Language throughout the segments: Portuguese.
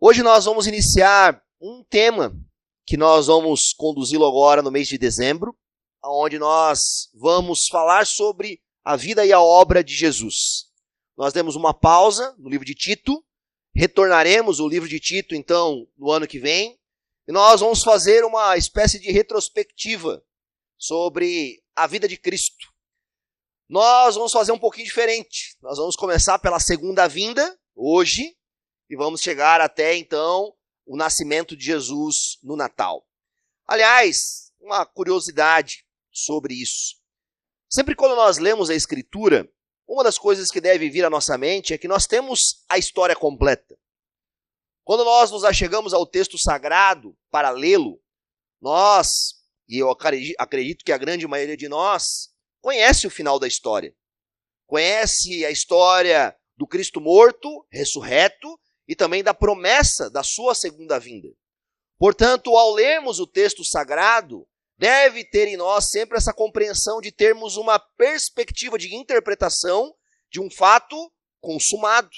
Hoje nós vamos iniciar um tema que nós vamos conduzi-lo agora no mês de dezembro, onde nós vamos falar sobre a vida e a obra de Jesus. Nós demos uma pausa no livro de Tito, retornaremos o livro de Tito, então, no ano que vem, e nós vamos fazer uma espécie de retrospectiva sobre a vida de Cristo. Nós vamos fazer um pouquinho diferente. Nós vamos começar pela segunda vinda, hoje, e vamos chegar até, então, o nascimento de Jesus no Natal. Aliás, uma curiosidade sobre isso. Sempre quando nós lemos a Escritura, uma das coisas que deve vir à nossa mente é que nós temos a história completa. Quando nós nos achegamos ao texto sagrado para lê-lo, nós, e eu acredito que a grande maioria de nós, conhece o final da história. Conhece a história do Cristo morto, ressurreto, e também da promessa da sua segunda vinda. Portanto, ao lermos o texto sagrado, deve ter em nós sempre essa compreensão de termos uma perspectiva de interpretação de um fato consumado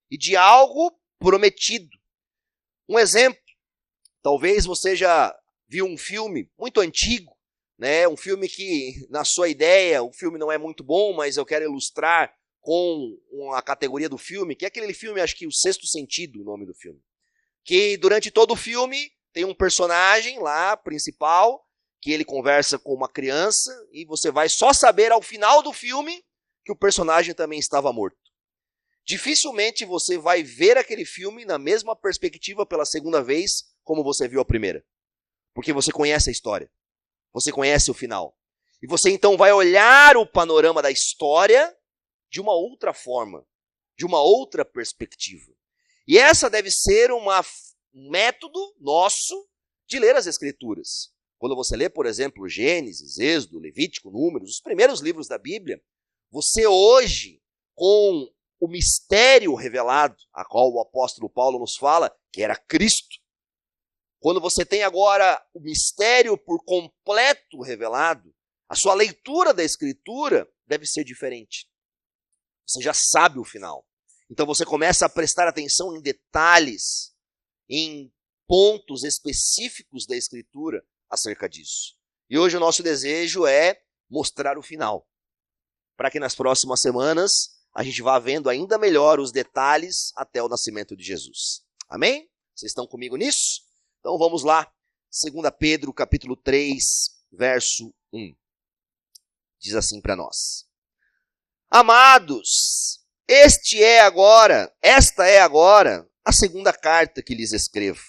e de algo prometido. Um exemplo, talvez você já viu um filme muito antigo, né? Um filme que, na sua ideia, o filme não é muito bom, mas eu quero ilustrar com a categoria do filme, que é aquele filme, acho que O Sexto Sentido, o nome do filme. Que durante todo o filme tem um personagem lá, principal, que ele conversa com uma criança, e você vai só saber ao final do filme que o personagem também estava morto. Dificilmente você vai ver aquele filme na mesma perspectiva pela segunda vez como você viu a primeira. Porque você conhece a história. Você conhece o final. E você então vai olhar o panorama da história de uma outra forma, de uma outra perspectiva. E essa deve ser um método nosso de ler as Escrituras. Quando você lê, por exemplo, Gênesis, Êxodo, Levítico, Números, os primeiros livros da Bíblia, você hoje, com o mistério revelado, a qual o apóstolo Paulo nos fala, que era Cristo, quando você tem agora o mistério por completo revelado, a sua leitura da Escritura deve ser diferente. Você já sabe o final. Então você começa a prestar atenção em detalhes, em pontos específicos da Escritura acerca disso. E hoje o nosso desejo é mostrar o final, para que nas próximas semanas a gente vá vendo ainda melhor os detalhes até o nascimento de Jesus. Amém? Vocês estão comigo nisso? Então vamos lá, 2 Pedro capítulo 3, verso 1. Diz assim para nós: Amados, esta é agora a segunda carta que lhes escrevo.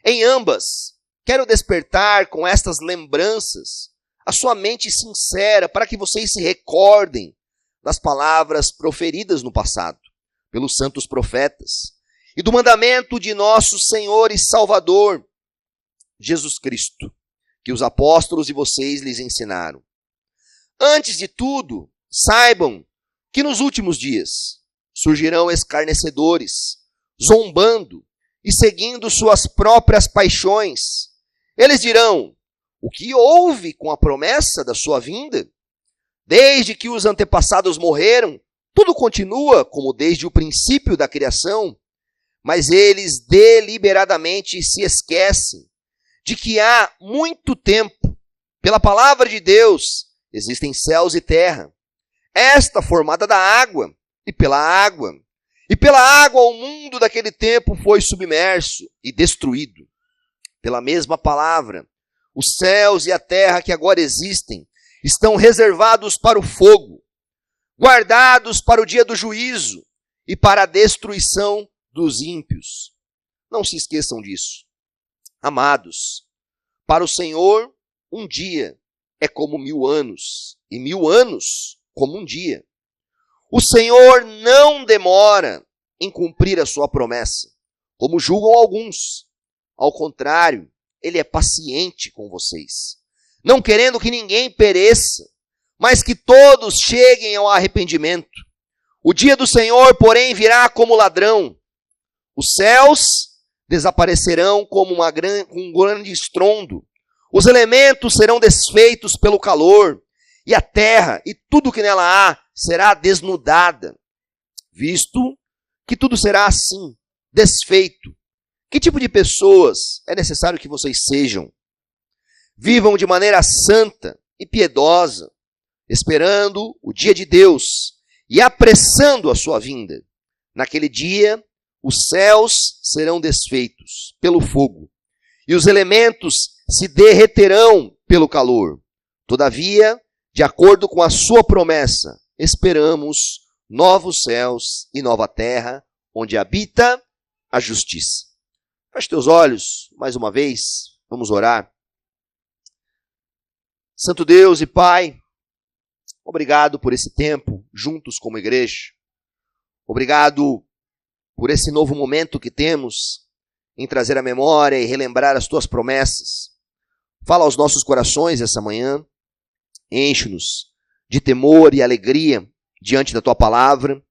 Em ambas, quero despertar com estas lembranças a sua mente sincera para que vocês se recordem das palavras proferidas no passado pelos santos profetas e do mandamento de nosso Senhor e Salvador, Jesus Cristo, que os apóstolos e vocês lhes ensinaram. Antes de tudo, saibam que nos últimos dias surgirão escarnecedores, zombando e seguindo suas próprias paixões. Eles dirão: o que houve com a promessa da sua vinda? Desde que os antepassados morreram, tudo continua como desde o princípio da criação. Mas eles deliberadamente se esquecem de que há muito tempo, pela palavra de Deus, existem céus e terra. Esta formada da água, e pela água o mundo daquele tempo foi submerso e destruído. Pela mesma palavra, os céus e a terra que agora existem estão reservados para o fogo, guardados para o dia do juízo e para a destruição dos ímpios. Não se esqueçam disso. Amados, para o Senhor, um dia é como 1000 anos, e 1000 anos como um dia. O Senhor não demora em cumprir a sua promessa, como julgam alguns. Ao contrário, ele é paciente com vocês, não querendo que ninguém pereça, mas que todos cheguem ao arrependimento. O dia do Senhor, porém, virá como ladrão. Os céus desaparecerão como um grande estrondo. Os elementos serão desfeitos pelo calor, e a terra e tudo que nela há será desnudada. Visto que tudo será assim, desfeito, Que tipo de pessoas é necessário que vocês sejam? Vivam de maneira santa e piedosa, esperando o dia de Deus e apressando a sua vinda. Naquele dia, os céus serão desfeitos pelo fogo, e os elementos se derreterão pelo calor. Todavia, de acordo com a sua promessa, esperamos novos céus e nova terra, onde habita a justiça. Feche teus olhos, mais uma vez, vamos orar. Santo Deus e Pai, obrigado por esse tempo juntos como igreja. Obrigado por esse novo momento que temos em trazer a memória e relembrar as tuas promessas. Fala aos nossos corações essa manhã, enche-nos de temor e alegria diante da tua palavra.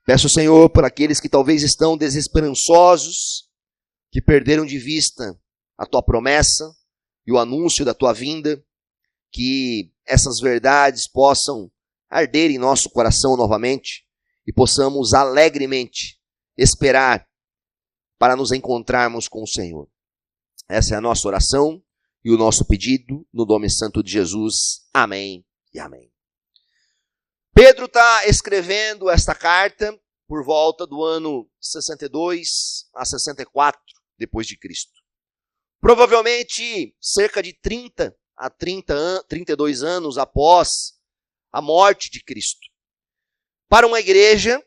Peço, Senhor, por aqueles que talvez estão desesperançosos, que perderam de vista a tua promessa e o anúncio da tua vinda, que essas verdades possam arder em nosso coração novamente e possamos alegremente esperar para nos encontrarmos com o Senhor. Essa é a nossa oração e o nosso pedido no nome santo de Jesus. Amém e amém. Pedro está escrevendo esta carta por volta do ano 62 a 64 depois de Cristo. Provavelmente cerca de 30 a 32 anos após a morte de Cristo. Para uma igreja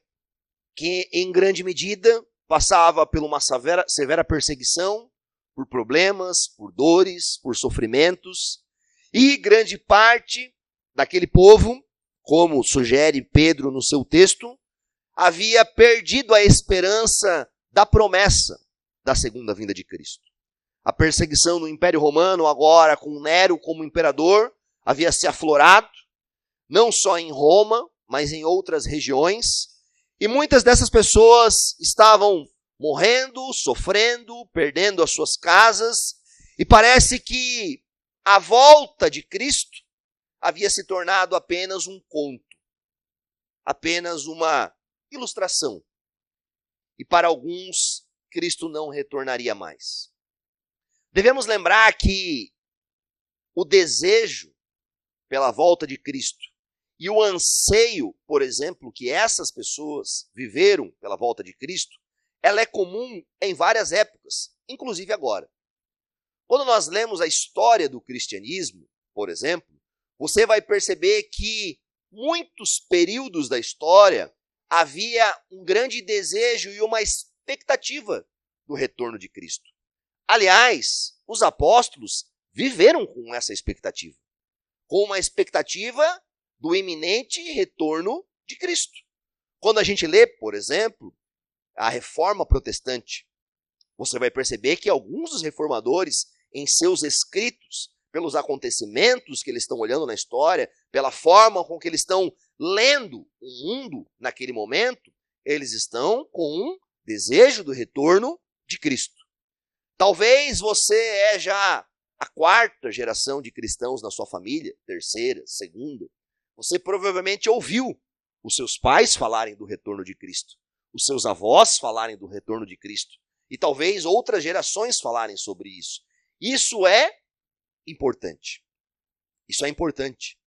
que, em grande medida, passava por uma severa perseguição, por problemas, por dores, por sofrimentos, e grande parte daquele povo, como sugere Pedro no seu texto, havia perdido a esperança da promessa da segunda vinda de Cristo. A perseguição no Império Romano, agora com Nero como imperador, havia se aflorado, não só em Roma, mas em outras regiões, e muitas dessas pessoas estavam morrendo, sofrendo, perdendo as suas casas, e parece que a volta de Cristo havia se tornado apenas um conto, apenas uma ilustração. E para alguns, Cristo não retornaria mais. Devemos lembrar que o desejo pela volta de Cristo e o anseio, por exemplo, que essas pessoas viveram pela volta de Cristo, ela é comum em várias épocas, inclusive agora. Quando nós lemos a história do cristianismo, por exemplo, você vai perceber que muitos períodos da história havia um grande desejo e uma expectativa do retorno de Cristo. Aliás, os apóstolos viveram com essa expectativa, com uma expectativa do iminente retorno de Cristo. Quando a gente lê, por exemplo, a Reforma Protestante, você vai perceber que alguns dos reformadores, em seus escritos, pelos acontecimentos que eles estão olhando na história, pela forma com que eles estão lendo o mundo naquele momento, eles estão com um desejo do retorno de Cristo. Talvez você é já a quarta geração de cristãos na sua família, terceira, segunda. Você provavelmente ouviu os seus pais falarem do retorno de Cristo, os seus avós falarem do retorno de Cristo, e talvez outras gerações falarem sobre isso. Isso é importante. Isso é importante.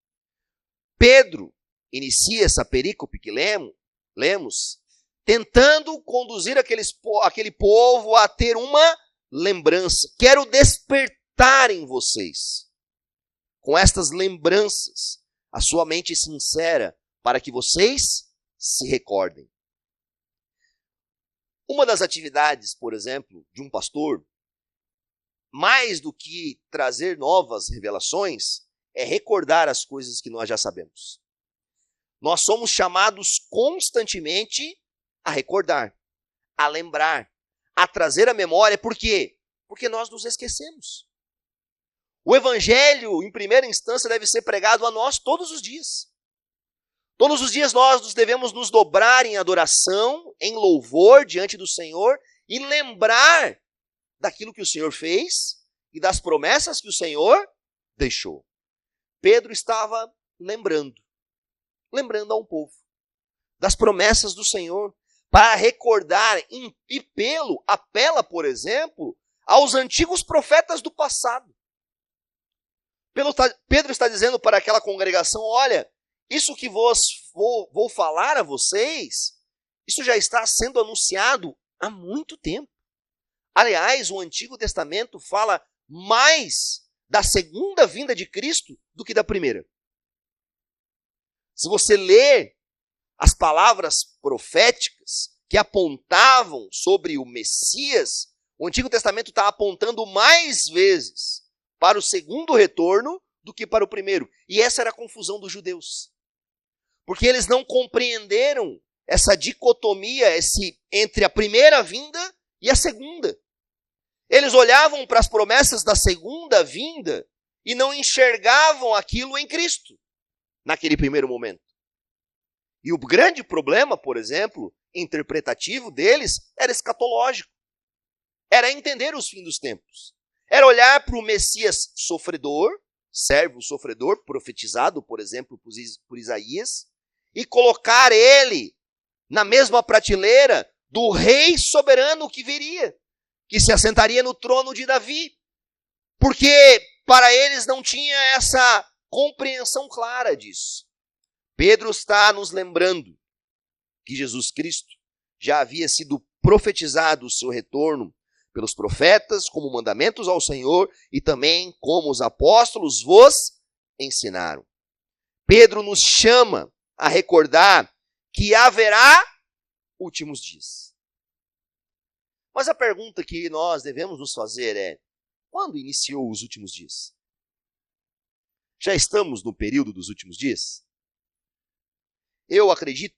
Pedro inicia essa perícope que lemos, tentando conduzir aquele povo a ter uma lembrança. Quero despertar em vocês, com estas lembranças, a sua mente sincera, para que vocês se recordem. Uma das atividades, por exemplo, de um pastor, mais do que trazer novas revelações, é recordar as coisas que nós já sabemos. Nós somos chamados constantemente a recordar, a lembrar, a trazer à memória. Por quê? Porque nós nos esquecemos. O evangelho, em primeira instância, deve ser pregado a nós todos os dias. Todos os dias nós devemos nos dobrar em adoração, em louvor diante do Senhor e lembrar daquilo que o Senhor fez e das promessas que o Senhor deixou. Pedro estava lembrando a um povo das promessas do Senhor, para recordar e pelo apela, por exemplo, aos antigos profetas do passado. Pedro está dizendo para aquela congregação, olha, isso que vou falar a vocês, isso já está sendo anunciado há muito tempo. Aliás, o Antigo Testamento fala mais da segunda vinda de Cristo do que da primeira. Se você ler as palavras proféticas que apontavam sobre o Messias, o Antigo Testamento está apontando mais vezes para o segundo retorno do que para o primeiro. E essa era a confusão dos judeus. Porque eles não compreenderam essa dicotomia entre a primeira vinda e a segunda. Eles olhavam para as promessas da segunda vinda e não enxergavam aquilo em Cristo, naquele primeiro momento. E o grande problema, por exemplo, interpretativo deles, era escatológico. Era entender os fins dos tempos. Era olhar para o Messias sofredor, servo sofredor, profetizado, por exemplo, por Isaías, e colocar ele na mesma prateleira do rei soberano que viria, que se assentaria no trono de Davi. Porque para eles não tinha essa compreensão clara disso. Pedro está nos lembrando que Jesus Cristo já havia sido profetizado o seu retorno pelos profetas como mandamentos ao Senhor e também como os apóstolos vos ensinaram. Pedro nos chama a recordar que haverá últimos dias. Mas a pergunta que nós devemos nos fazer é: quando iniciou os últimos dias? Já estamos no período dos últimos dias? Eu acredito,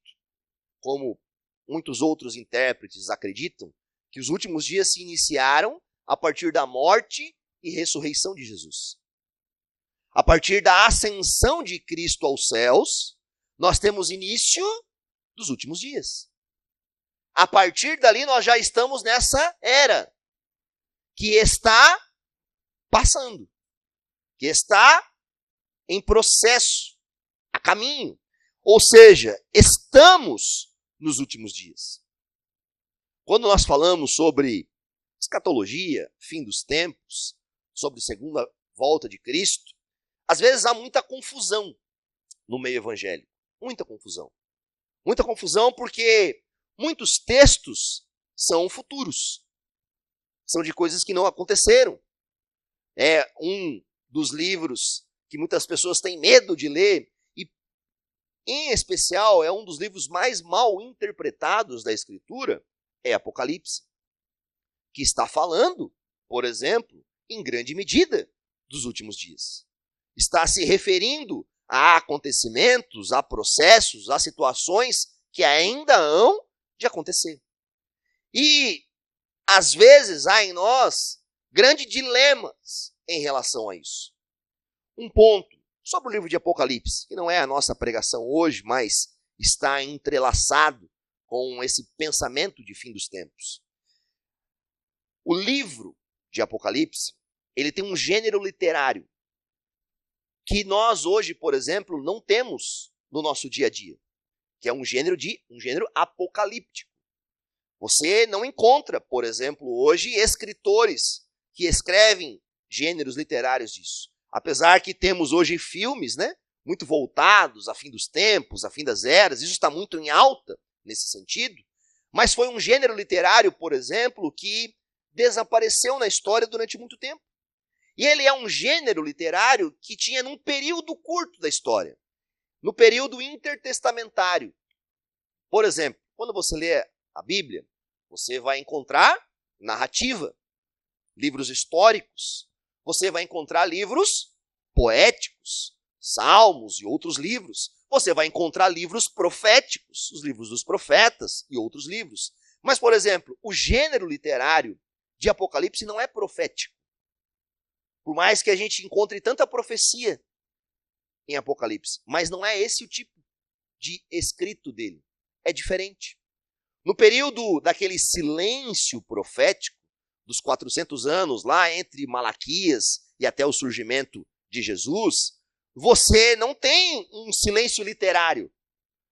como muitos outros intérpretes acreditam, que os últimos dias se iniciaram a partir da morte e ressurreição de Jesus. A partir da ascensão de Cristo aos céus, nós temos início dos últimos dias. A partir dali nós já estamos nessa era que está passando, que está em processo, a caminho. Ou seja, estamos nos últimos dias. Quando nós falamos sobre escatologia, fim dos tempos, sobre segunda volta de Cristo, às vezes há muita confusão no meio evangélico. Muita confusão. Muita confusão porque muitos textos são futuros. São de coisas que não aconteceram. É um dos livros que muitas pessoas têm medo de ler, e em especial é um dos livros mais mal interpretados da Escritura, é Apocalipse, que está falando, por exemplo, em grande medida, dos últimos dias. Está se referindo a acontecimentos, a processos, a situações que ainda hão de acontecer. E, às vezes, há em nós grandes dilemas em relação a isso. Um ponto sobre o livro de Apocalipse, que não é a nossa pregação hoje, mas está entrelaçado com esse pensamento de fim dos tempos. O livro de Apocalipse, ele tem um gênero literário que nós hoje, por exemplo, não temos no nosso dia a dia, que é um gênero apocalíptico. Você não encontra, por exemplo, hoje escritores que escrevem gêneros literários disso. Apesar que temos hoje filmes, muito voltados a fim dos tempos, a fim das eras, isso está muito em alta nesse sentido, mas foi um gênero literário, por exemplo, que desapareceu na história durante muito tempo. E ele é um gênero literário que tinha num período curto da história, no período intertestamentário. Por exemplo, quando você lê a Bíblia, você vai encontrar narrativa, livros históricos, você vai encontrar livros poéticos, salmos e outros livros. Você vai encontrar livros proféticos, os livros dos profetas e outros livros. Mas, por exemplo, o gênero literário de Apocalipse não é profético. Por mais que a gente encontre tanta profecia em Apocalipse, mas não é esse o tipo de escrito dele. É diferente. No período daquele silêncio profético, dos 400 anos, lá entre Malaquias e até o surgimento de Jesus, você não tem um silêncio literário.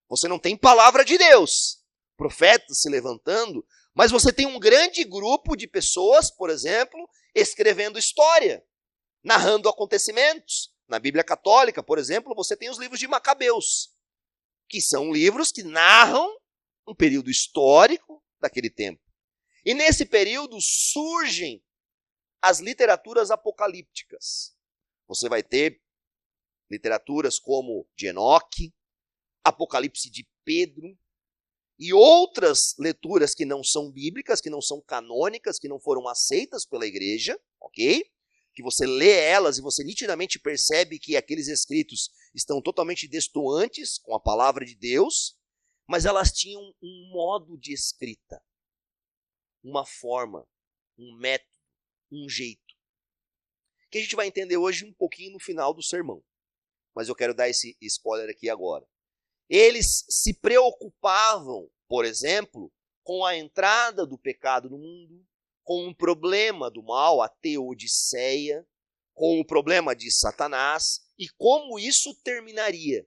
Você não tem palavra de Deus. profetas se levantando, mas você tem um grande grupo de pessoas, por exemplo, escrevendo história, narrando acontecimentos. Na Bíblia Católica, por exemplo, você tem os livros de Macabeus, que são livros que narram um período histórico daquele tempo. E nesse período surgem as literaturas apocalípticas. Você vai ter literaturas como de Enoque, Apocalipse de Pedro, e outras leituras que não são bíblicas, que não são canônicas, que não foram aceitas pela igreja, ok? Que você lê elas e você nitidamente percebe que aqueles escritos estão totalmente destoantes com a palavra de Deus, mas elas tinham um modo de escrita, uma forma, um método, um jeito, que a gente vai entender hoje um pouquinho no final do sermão. Mas eu quero dar esse spoiler aqui agora. Eles se preocupavam, por exemplo, com a entrada do pecado no mundo, com o problema do mal, a teodiceia, com o problema de Satanás e como isso terminaria.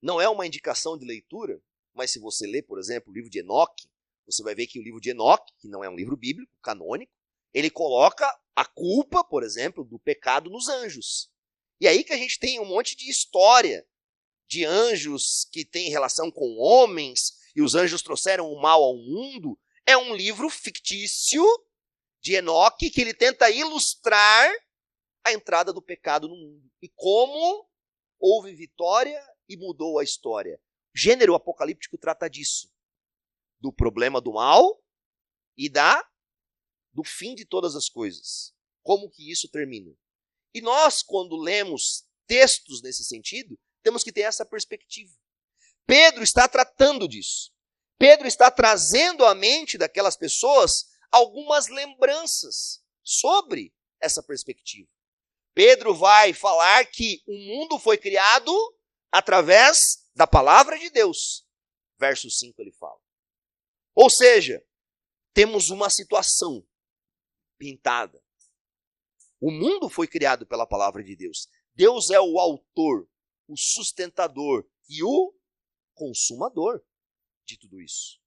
Não é uma indicação de leitura, mas se você ler, por exemplo, o livro de Enoque, você vai ver que o livro de Enoque, que não é um livro bíblico, canônico, ele coloca a culpa, por exemplo, do pecado nos anjos. E aí que a gente tem um monte de história de anjos que tem relação com homens, e os anjos trouxeram o mal ao mundo. É um livro fictício de Enoque que ele tenta ilustrar a entrada do pecado no mundo. E como houve vitória e mudou a história. O gênero apocalíptico trata disso. Do problema do mal e do fim de todas as coisas. Como que isso termina. E nós, quando lemos textos nesse sentido, temos que ter essa perspectiva. Pedro está tratando disso. Pedro está trazendo à mente daquelas pessoas algumas lembranças sobre essa perspectiva. Pedro vai falar que o mundo foi criado através da palavra de Deus. Verso 5 ele fala. Ou seja, temos uma situação pintada. O mundo foi criado pela palavra de Deus. Deus é o autor, o sustentador e o consumador de tudo isso.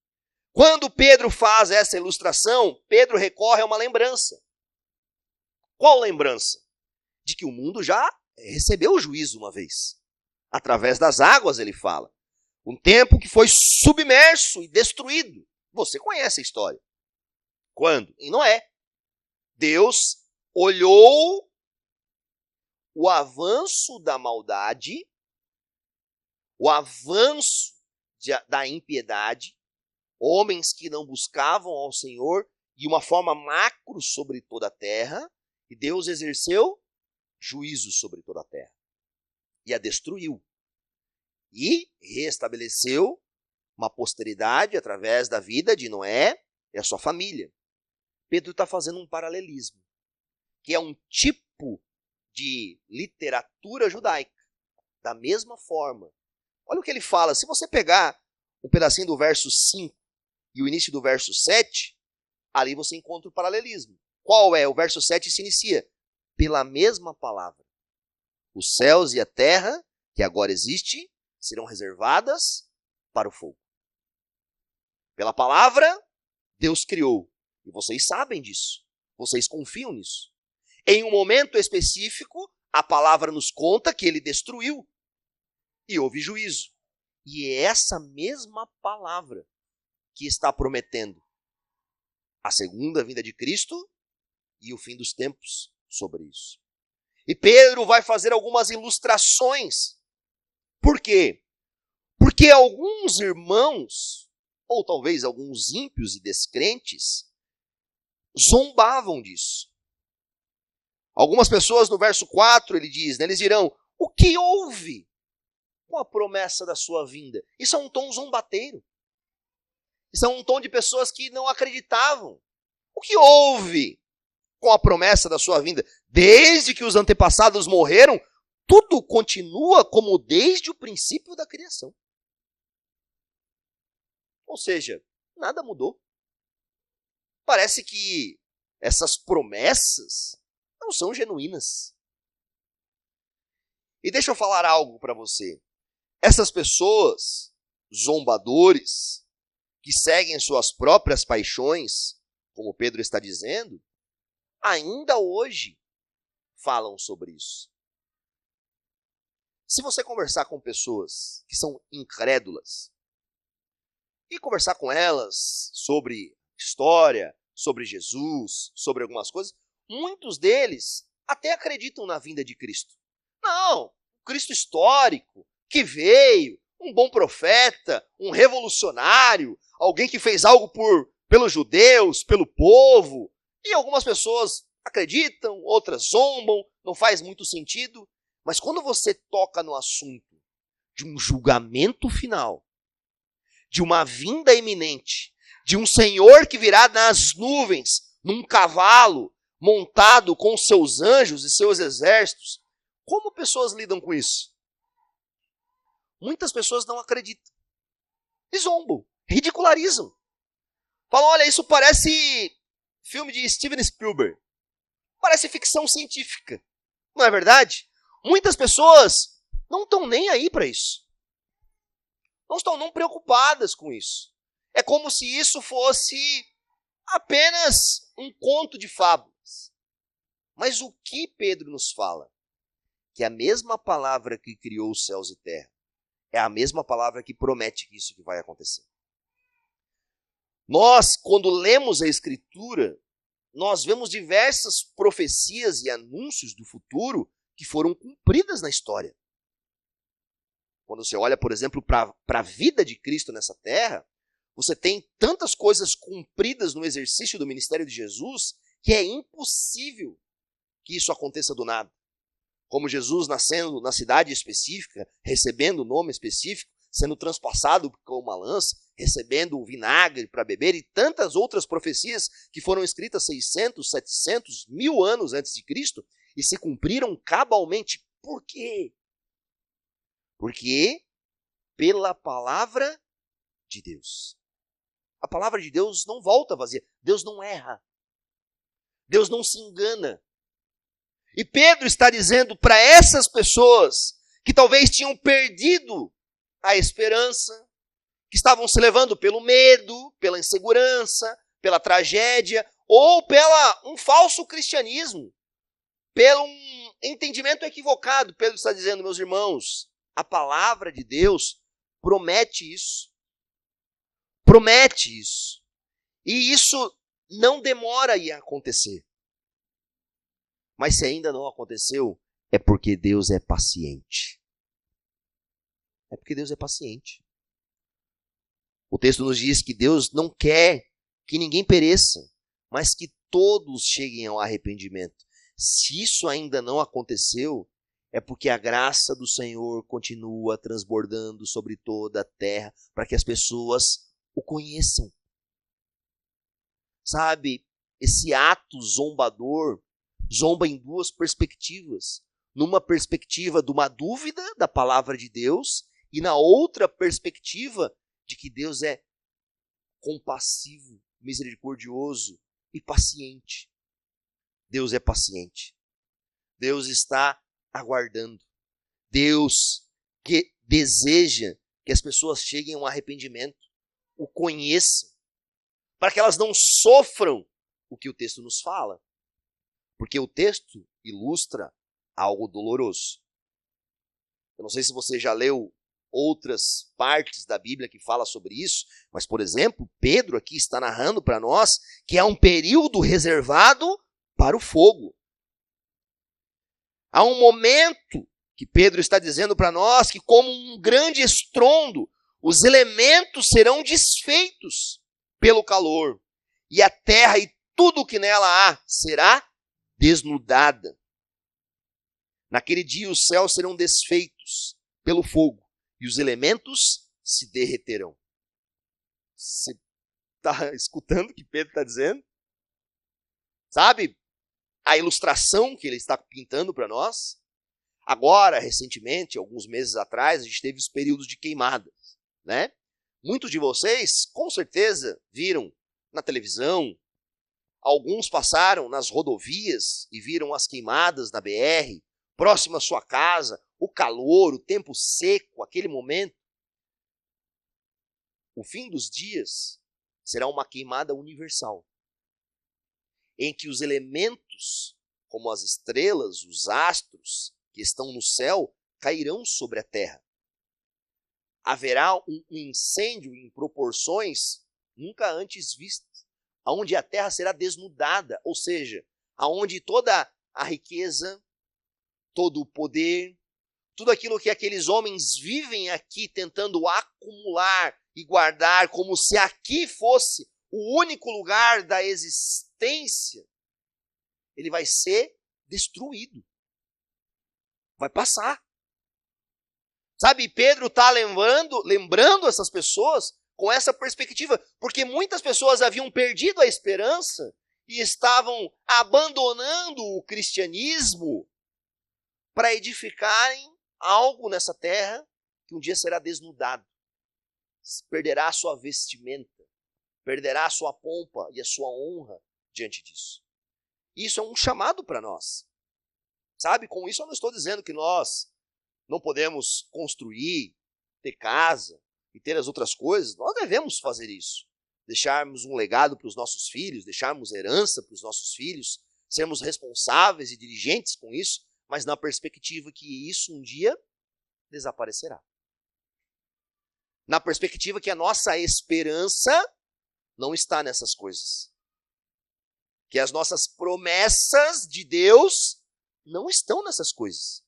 Quando Pedro faz essa ilustração, Pedro recorre a uma lembrança. Qual lembrança? De que o mundo já recebeu o juízo uma vez. Através das águas, ele fala. Um tempo que foi submerso e destruído. Você conhece a história. Quando? Em Noé. Deus olhou o avanço da maldade, o avanço da impiedade, homens que não buscavam ao Senhor, de uma forma macro sobre toda a terra, e Deus exerceu juízo sobre toda a terra. E a destruiu. E reestabeleceu uma posteridade através da vida de Noé e a sua família. Pedro está fazendo um paralelismo, que é um tipo de literatura judaica. Da mesma forma. Olha o que ele fala. Se você pegar um pedacinho do verso 5 e o início do verso 7, ali você encontra o paralelismo. Qual é? O verso 7 se inicia. Pela mesma palavra. Os céus e a terra, que agora existe, serão reservadas para o fogo. Pela palavra, Deus criou. E vocês sabem disso. Vocês confiam nisso. Em um momento específico, a palavra nos conta que ele destruiu. E houve juízo. E é essa mesma palavra que está prometendo a segunda vinda de Cristo e o fim dos tempos sobre isso. E Pedro vai fazer algumas ilustrações. Por quê? Porque alguns irmãos, ou talvez alguns ímpios e descrentes, zombavam disso. Algumas pessoas no verso 4 ele diz, né, eles dirão, o que houve com a promessa da sua vinda? Isso é um tom zombateiro. Isso é um tom de pessoas que não acreditavam. O que houve com a promessa da sua vinda? Desde que os antepassados morreram, tudo continua como desde o princípio da criação. Ou seja, nada mudou. Parece que essas promessas não são genuínas. E deixa eu falar algo para você. Essas pessoas zombadores, que seguem suas próprias paixões, como Pedro está dizendo, ainda hoje falam sobre isso. Se você conversar com pessoas que são incrédulas e conversar com elas sobre história, sobre Jesus, sobre algumas coisas, muitos deles até acreditam na vinda de Cristo. Não, o Cristo histórico, que veio, um bom profeta, um revolucionário, alguém que fez algo pelos judeus, pelo povo. E algumas pessoas acreditam, outras zombam, não faz muito sentido. Mas quando você toca no assunto de um julgamento final, de uma vinda iminente, de um Senhor que virá nas nuvens, num cavalo, montado com seus anjos e seus exércitos, como pessoas lidam com isso? Muitas pessoas não acreditam. E zombam, ridicularizam. Falam, olha, isso parece filme de Steven Spielberg. Parece ficção científica. Não é verdade? Muitas pessoas não estão nem aí para isso. Não estão não preocupadas com isso. É como se isso fosse apenas um conto de fábulas. Mas o que Pedro nos fala? Que a mesma palavra que criou os céus e terra é a mesma palavra que promete que isso que vai acontecer. Nós, quando lemos a Escritura, nós vemos diversas profecias e anúncios do futuro que foram cumpridas na história. Quando você olha, por exemplo, para a vida de Cristo nessa terra, você tem tantas coisas cumpridas no exercício do ministério de Jesus que é impossível que isso aconteça do nada. Como Jesus nascendo na cidade específica, recebendo o nome específico, sendo transpassado com uma lança, recebendo o vinagre para beber e tantas outras profecias que foram escritas 600, 700, 1000 anos antes de Cristo e se cumpriram cabalmente. Por quê? Porque pela palavra de Deus. A palavra de Deus não volta vazia. Deus não erra. Deus não se engana. E Pedro está dizendo para essas pessoas que talvez tinham perdido a esperança, que estavam se levando pelo medo, pela insegurança, pela tragédia, ou pela um falso cristianismo, pelo um entendimento equivocado. Pedro está dizendo, meus irmãos, a palavra de Deus promete isso. Promete isso. E isso não demora a acontecer. Mas se ainda não aconteceu, é porque Deus é paciente. É porque Deus é paciente. O texto nos diz que Deus não quer que ninguém pereça, mas que todos cheguem ao arrependimento. Se isso ainda não aconteceu, é porque a graça do Senhor continua transbordando sobre toda a terra, para que as pessoas o conheçam. Sabe, esse ato zombador zomba em duas perspectivas. Numa perspectiva de uma dúvida da palavra de Deus e na outra perspectiva de que Deus é compassivo, misericordioso e paciente. Deus é paciente. Deus está aguardando. Deus que deseja que as pessoas cheguem a um arrependimento, o conheçam, para que elas não sofram o que o texto nos fala. Porque o texto ilustra algo doloroso. Eu não sei se você já leu outras partes da Bíblia que fala sobre isso, mas, por exemplo, Pedro aqui está narrando para nós que há um período reservado para o fogo. Há um momento que Pedro está dizendo para nós que, como um grande estrondo, os elementos serão desfeitos pelo calor, e a terra e tudo o que nela há será desnudada. Naquele dia os céus serão desfeitos pelo fogo e os elementos se derreterão. Você está escutando o que Pedro está dizendo? Sabe a ilustração que ele está pintando para nós? Agora, recentemente, alguns meses atrás, a gente teve os períodos de queimadas, né? Muitos de vocês, com certeza, viram na televisão. Alguns passaram nas rodovias e viram as queimadas na BR, próximo à sua casa, o calor, o tempo seco, aquele momento. O fim dos dias será uma queimada universal, em que os elementos, como as estrelas, os astros que estão no céu, cairão sobre a terra. Haverá um incêndio em proporções nunca antes vistas, onde a terra será desnudada, ou seja, aonde toda a riqueza, todo o poder, tudo aquilo que aqueles homens vivem aqui tentando acumular e guardar, como se aqui fosse o único lugar da existência, ele vai ser destruído. Vai passar. Sabe, Pedro está lembrando essas pessoas com essa perspectiva, porque muitas pessoas haviam perdido a esperança e estavam abandonando o cristianismo para edificarem algo nessa terra que um dia será desnudado. Perderá a sua vestimenta, perderá a sua pompa e a sua honra diante disso. Isso é um chamado para nós. Sabe, com isso eu não estou dizendo que nós não podemos construir, ter casa e ter as outras coisas. Nós devemos fazer isso. Deixarmos um legado para os nossos filhos, deixarmos herança para os nossos filhos, sermos responsáveis e diligentes com isso, mas na perspectiva que isso um dia desaparecerá. Na perspectiva que a nossa esperança não está nessas coisas. Que as nossas promessas de Deus não estão nessas coisas.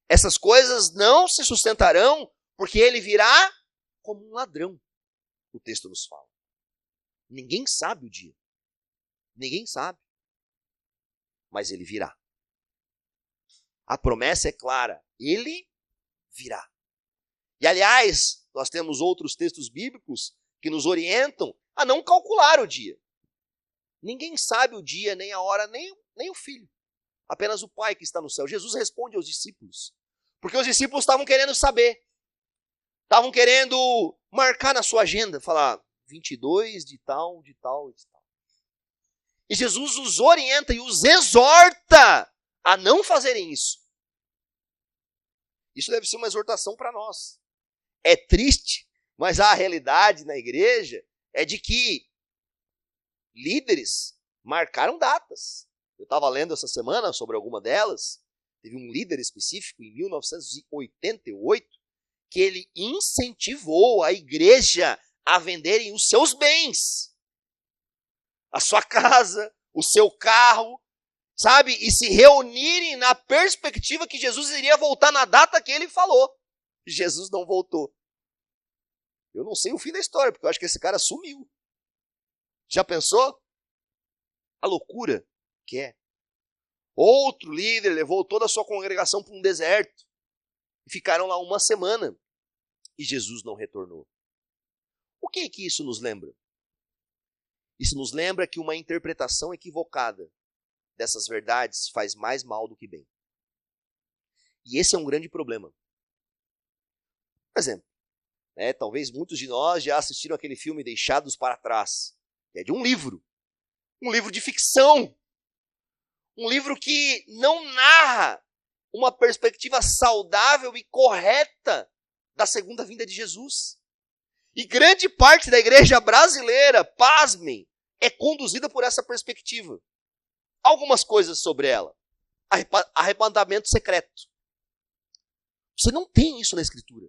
Essas coisas não se sustentarão porque ele virá como um ladrão. O texto nos fala. Ninguém sabe o dia. Ninguém sabe. Mas ele virá. A promessa é clara. Ele virá. E aliás, nós temos outros textos bíblicos que nos orientam a não calcular o dia. Ninguém sabe o dia, nem a hora, nem o filho. Apenas o Pai que está no céu. Jesus responde aos discípulos. Porque os discípulos estavam querendo saber. Estavam querendo marcar na sua agenda. Falar 22 de tal, de tal, de tal. E Jesus os orienta e os exorta a não fazerem isso. Isso deve ser uma exortação para nós. É triste, mas a realidade na igreja é de que líderes marcaram datas. Eu estava lendo essa semana sobre alguma delas. Teve um líder específico em 1988 que ele incentivou a igreja a venderem os seus bens. A sua casa, o seu carro, sabe? E se reunirem na perspectiva que Jesus iria voltar na data que ele falou. Jesus não voltou. Eu não sei o fim da história, porque eu acho que esse cara sumiu. Já pensou? A loucura que é. Outro líder levou toda a sua congregação para um deserto. E ficaram lá uma semana. E Jesus não retornou. O que é que isso nos lembra? Isso nos lembra que uma interpretação equivocada dessas verdades faz mais mal do que bem. E esse é um grande problema. Por exemplo, talvez muitos de nós já assistiram aquele filme Deixados para Trás, que é de um livro de ficção, um livro que não narra uma perspectiva saudável e correta da segunda vinda de Jesus. E grande parte da igreja brasileira, pasmem, é conduzida por essa perspectiva. Algumas coisas sobre ela. Arrebatamento secreto. Você não tem isso na Escritura.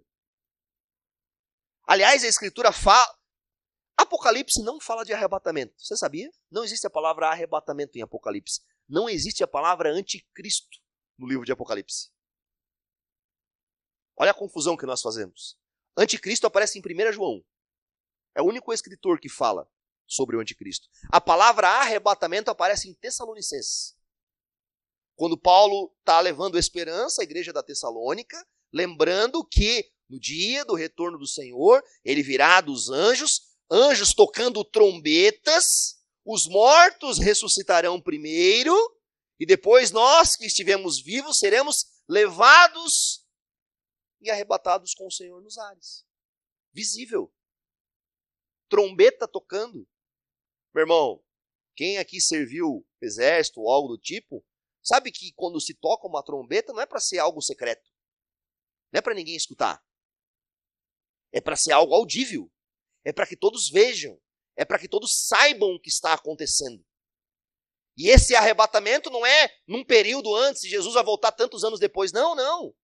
Aliás, a Escritura fala... Apocalipse não fala de arrebatamento. Você sabia? Não existe a palavra arrebatamento em Apocalipse. Não existe a palavra anticristo no livro de Apocalipse. Olha a confusão que nós fazemos. Anticristo aparece em 1 João. É o único escritor que fala sobre o anticristo. A palavra arrebatamento aparece em Tessalonicenses. Quando Paulo está levando esperança à igreja da Tessalônica, lembrando que no dia do retorno do Senhor, ele virá dos anjos tocando trombetas, os mortos ressuscitarão primeiro, e depois nós que estivemos vivos seremos levados e arrebatados com o Senhor nos ares. Visível. Trombeta tocando. Meu irmão, quem aqui serviu exército ou algo do tipo, sabe que quando se toca uma trombeta não é para ser algo secreto. Não é para ninguém escutar. É para ser algo audível. é para que todos vejam, é para que todos saibam o que está acontecendo. E esse arrebatamento não é num período antes, Jesus vai voltar tantos anos depois. Não, não.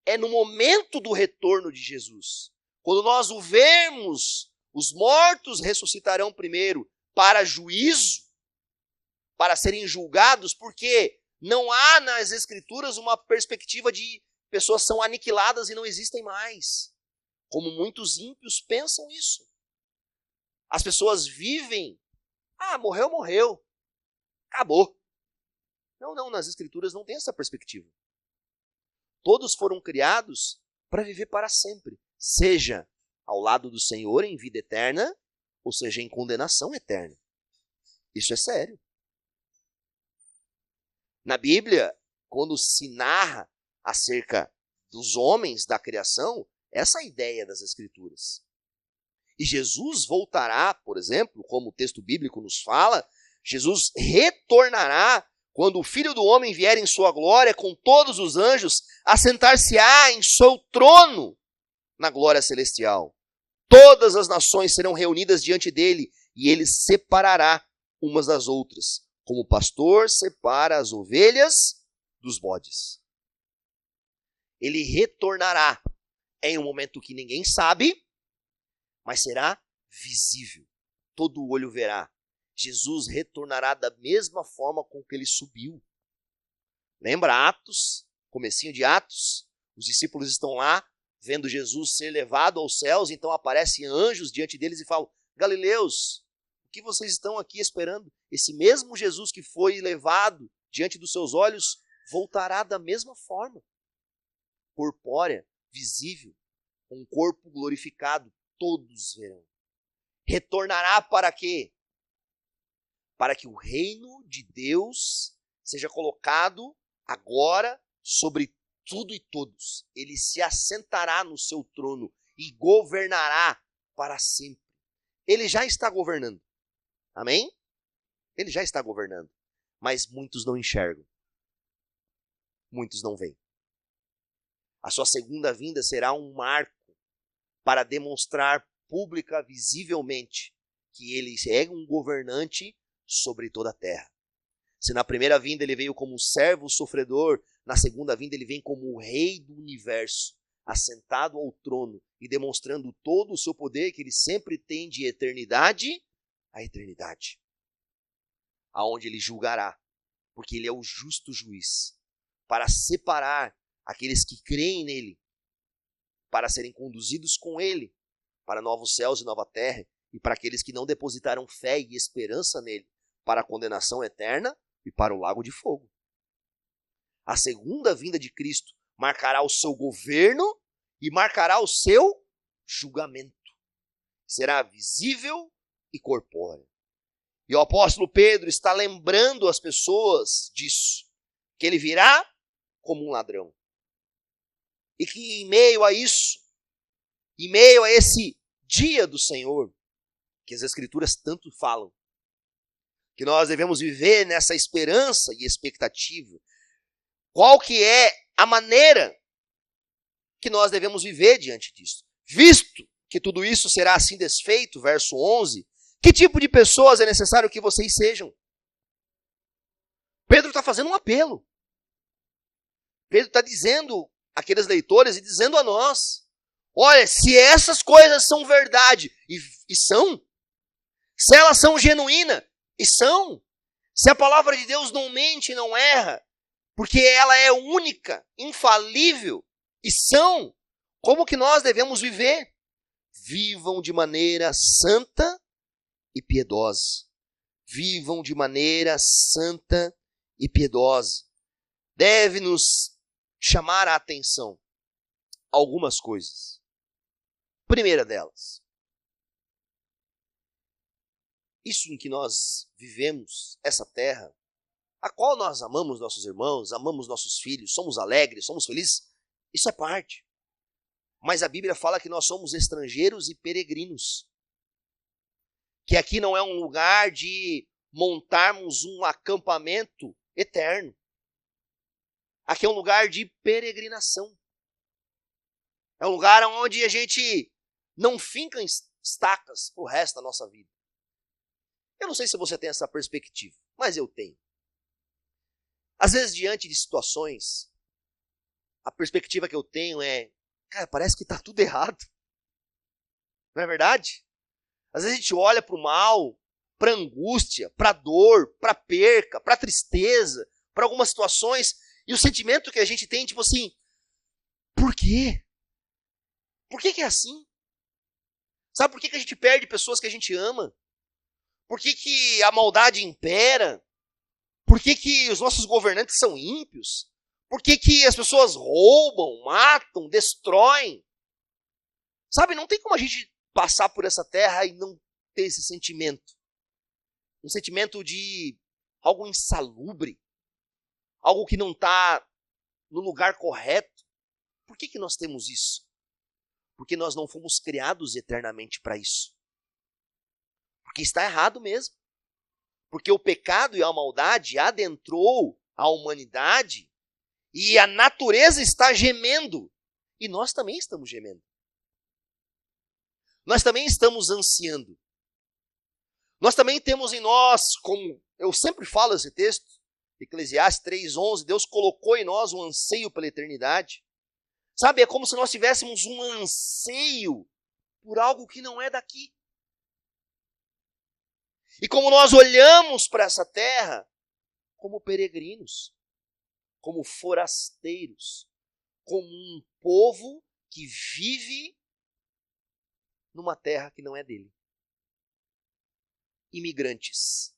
É no momento do retorno de Jesus. Quando nós o vermos, os mortos ressuscitarão primeiro para juízo, para serem julgados, porque não há nas Escrituras uma perspectiva de pessoas são aniquiladas e não existem mais. Como muitos ímpios pensam isso. As pessoas vivem, morreu, morreu. Acabou. Não, não, nas Escrituras não tem essa perspectiva. Todos foram criados para viver para sempre, seja ao lado do Senhor em vida eterna, ou seja, em condenação eterna. Isso é sério. Na Bíblia, quando se narra acerca dos homens da criação, essa é a ideia das Escrituras. E Jesus voltará, por exemplo, como o texto bíblico nos fala, Jesus retornará quando o Filho do Homem vier em sua glória com todos os anjos, assentar-se-á em seu trono na glória celestial. Todas as nações serão reunidas diante dele e ele separará umas das outras, como o pastor separa as ovelhas dos bodes. Ele retornará em um momento que ninguém sabe, mas será visível. Todo olho verá. Jesus retornará da mesma forma com que ele subiu. Lembra Atos? Comecinho de Atos? Os discípulos estão lá, vendo Jesus ser levado aos céus, então aparecem anjos diante deles e falam: Galileus, o que vocês estão aqui esperando? Esse mesmo Jesus que foi levado diante dos seus olhos, voltará da mesma forma. Corpórea, visível, com um corpo glorificado, todos verão. Retornará para quê? Para que o reino de Deus seja colocado agora sobre tudo e todos. Ele se assentará no seu trono e governará para sempre. Ele já está governando. Amém? Ele já está governando. Mas muitos não enxergam. Muitos não veem. A sua segunda vinda será um marco para demonstrar pública, visivelmente, que ele é um governante sobre toda a terra. Se na primeira vinda ele veio como um servo sofredor, na segunda vinda ele vem como o rei do universo, assentado ao trono e demonstrando todo o seu poder que ele sempre tem de eternidade a eternidade. Aonde ele julgará, porque ele é o justo juiz, para separar aqueles que creem nele, para serem conduzidos com ele para novos céus e nova terra, e para aqueles que não depositaram fé e esperança nele, para a condenação eterna e para o lago de fogo. A segunda vinda de Cristo marcará o seu governo e marcará o seu julgamento. Será visível e corpóreo. E o apóstolo Pedro está lembrando as pessoas disso, que ele virá como um ladrão. E que em meio a isso, em meio a esse dia do Senhor, que as Escrituras tanto falam, que nós devemos viver nessa esperança e expectativa. Qual que é a maneira que nós devemos viver diante disso? Visto que tudo isso será assim desfeito, verso 11, que tipo de pessoas é necessário que vocês sejam? Pedro está fazendo um apelo. Pedro está dizendo àqueles leitores e dizendo a nós: olha, se essas coisas são verdade, e são, se elas são genuínas, e são, se a palavra de Deus não mente, não erra, porque ela é única, infalível, e são, como que nós devemos viver? Vivam de maneira santa e piedosa. Vivam de maneira santa e piedosa. Deve nos chamar a atenção algumas coisas. Primeira delas, isso em que nós vivemos, essa terra, a qual nós amamos nossos irmãos, amamos nossos filhos, somos alegres, somos felizes, isso é parte. Mas a Bíblia fala que nós somos estrangeiros e peregrinos. Que aqui não é um lugar de montarmos um acampamento eterno. Aqui é um lugar de peregrinação. É um lugar onde a gente não finca estacas pro resto da nossa vida. Eu não sei se você tem essa perspectiva, mas eu tenho. Às vezes, diante de situações, a perspectiva que eu tenho é, cara, parece que está tudo errado. Não é verdade? Às vezes a gente olha para o mal, para a angústia, para a dor, para a perca, para a tristeza, para algumas situações, e o sentimento que a gente tem, tipo assim, por quê? Por que é assim? Sabe por que a gente perde pessoas que a gente ama? Por que a maldade impera? Por que os nossos governantes são ímpios? Por que as pessoas roubam, matam, destroem? Sabe, não tem como a gente passar por essa terra e não ter esse sentimento. Um sentimento de algo insalubre. Algo que não está no lugar correto. Por que nós temos isso? Porque nós não fomos criados eternamente para isso. Porque está errado mesmo. Porque o pecado e a maldade adentrou a humanidade e a natureza está gemendo. E nós também estamos gemendo. Nós também estamos ansiando. Nós também temos em nós, como eu sempre falo esse texto, Eclesiastes 3:11, Deus colocou em nós um anseio pela eternidade. Sabe, é como se nós tivéssemos um anseio por algo que não é daqui. E como nós olhamos para essa terra como peregrinos, como forasteiros, como um povo que vive numa terra que não é dele. Imigrantes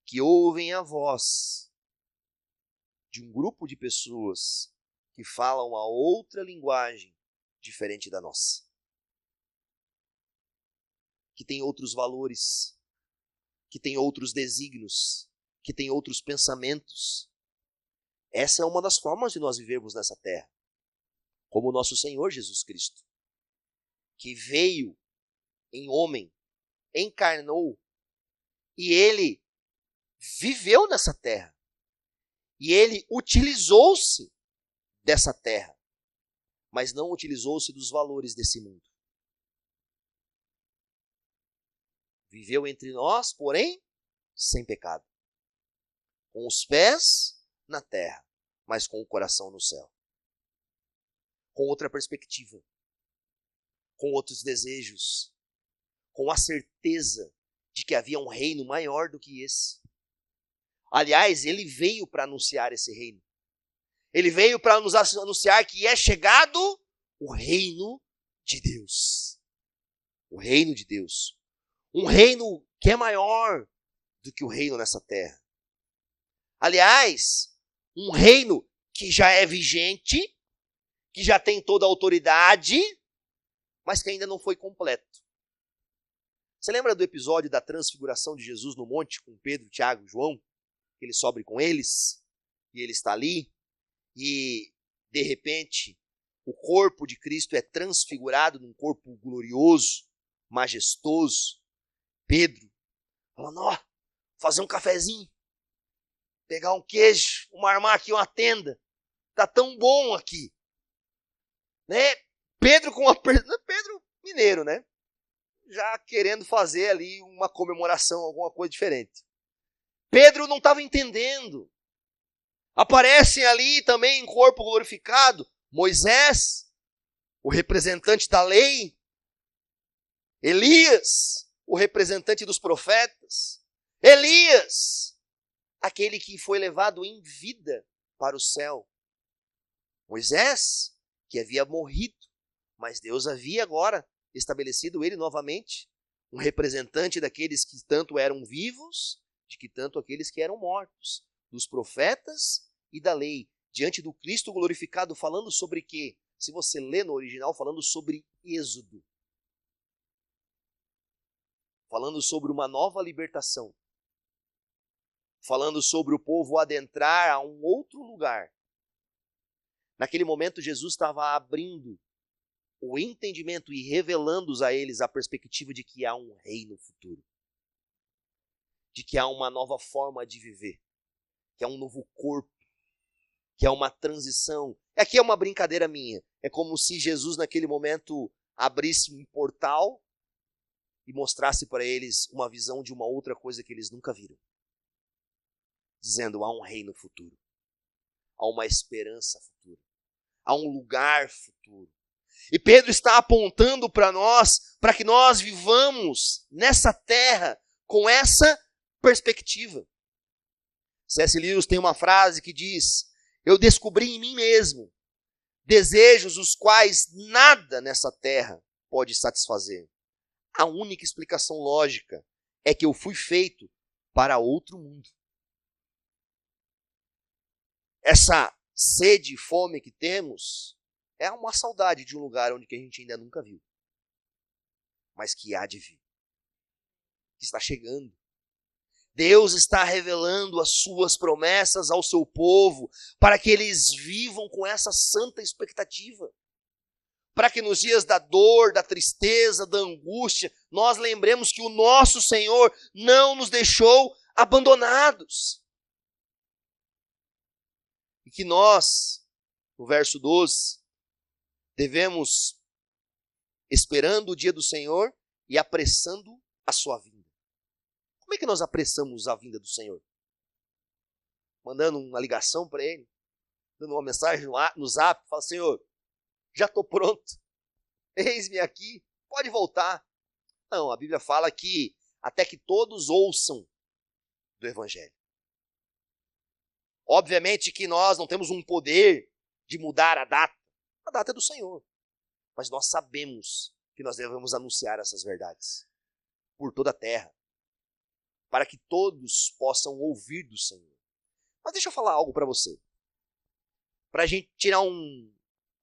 que ouvem a voz de um grupo de pessoas que falam uma outra linguagem diferente da nossa. Que tem outros valores, que tem outros desígnios, que tem outros pensamentos. Essa é uma das formas de nós vivermos nessa terra. Como o nosso Senhor Jesus Cristo, que veio em homem, encarnou, e ele viveu nessa terra. E ele utilizou-se dessa terra, mas não utilizou-se dos valores desse mundo. Viveu entre nós, porém, sem pecado. Com os pés na terra, mas com o coração no céu. Com outra perspectiva. Com outros desejos. Com a certeza de que havia um reino maior do que esse. Aliás, ele veio para anunciar esse reino. Ele veio para nos anunciar que é chegado o reino de Deus. O reino de Deus. Um reino que é maior do que o reino nessa terra. Aliás, um reino que já é vigente, que já tem toda a autoridade, mas que ainda não foi completo. Você lembra do episódio da transfiguração de Jesus no monte com Pedro, Tiago e João? Que ele sobe com eles, e ele está ali, e de repente o corpo de Cristo é transfigurado num corpo glorioso, majestoso. Pedro falando, ó, fazer um cafezinho, pegar um queijo, armar aqui uma tenda, tá tão bom aqui, né? Pedro mineiro, né? Já querendo fazer ali uma comemoração, alguma coisa diferente. Pedro não estava entendendo. Aparecem ali também em corpo glorificado Moisés, o representante da lei, Elias, o representante dos profetas, Elias, aquele que foi levado em vida para o céu. Moisés, que havia morrido, mas Deus havia agora estabelecido ele novamente, um representante daqueles que tanto eram vivos, de que tanto aqueles que eram mortos, dos profetas e da lei, diante do Cristo glorificado, falando sobre quê? Se você lê no original, falando sobre Êxodo. Falando sobre uma nova libertação. Falando sobre o povo adentrar a um outro lugar. Naquele momento, Jesus estava abrindo o entendimento e revelando a eles a perspectiva de que há um reino futuro. De que há uma nova forma de viver. Que há um novo corpo. Que há uma transição. Aqui é uma brincadeira minha. É como se Jesus, naquele momento, abrisse um portal e mostrasse para eles uma visão de uma outra coisa que eles nunca viram. Dizendo, há um reino futuro. Há uma esperança futura. Há um lugar futuro. E Pedro está apontando para nós, para que nós vivamos nessa terra com essa perspectiva. C.S. Lewis tem uma frase que diz, eu descobri em mim mesmo desejos os quais nada nessa terra pode satisfazer. A única explicação lógica é que eu fui feito para outro mundo. Essa sede e fome que temos é uma saudade de um lugar onde que a gente ainda nunca viu. Mas que há de vir. Que está chegando. Deus está revelando as suas promessas ao seu povo para que eles vivam com essa santa expectativa. Para que nos dias da dor, da tristeza, da angústia, nós lembremos que o nosso Senhor não nos deixou abandonados. E que nós, no verso 12, devemos, esperando o dia do Senhor e apressando a sua vinda. Como é que nós apressamos a vinda do Senhor? Mandando uma ligação para Ele, dando uma mensagem no zap, fala, Senhor, já estou pronto, eis-me aqui, pode voltar. Não, a Bíblia fala que até que todos ouçam do Evangelho. Obviamente que nós não temos um poder de mudar a data é do Senhor. Mas nós sabemos que nós devemos anunciar essas verdades por toda a terra, para que todos possam ouvir do Senhor. Mas deixa eu falar algo para você, para a gente tirar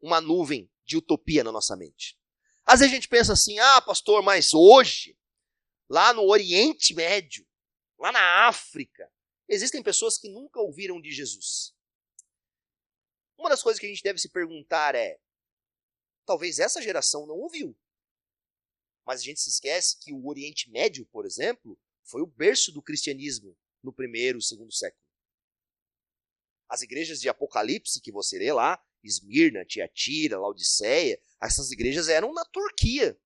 uma nuvem de utopia na nossa mente. Às vezes a gente pensa assim, pastor, mas hoje, lá no Oriente Médio, lá na África, existem pessoas que nunca ouviram de Jesus. Uma das coisas que a gente deve se perguntar é, talvez essa geração não ouviu. Mas a gente se esquece que o Oriente Médio, por exemplo, foi o berço do cristianismo no primeiro e segundo século. As igrejas de Apocalipse que você lê lá, Esmirna, Tiatira, Laodiceia, essas igrejas eram na Turquia.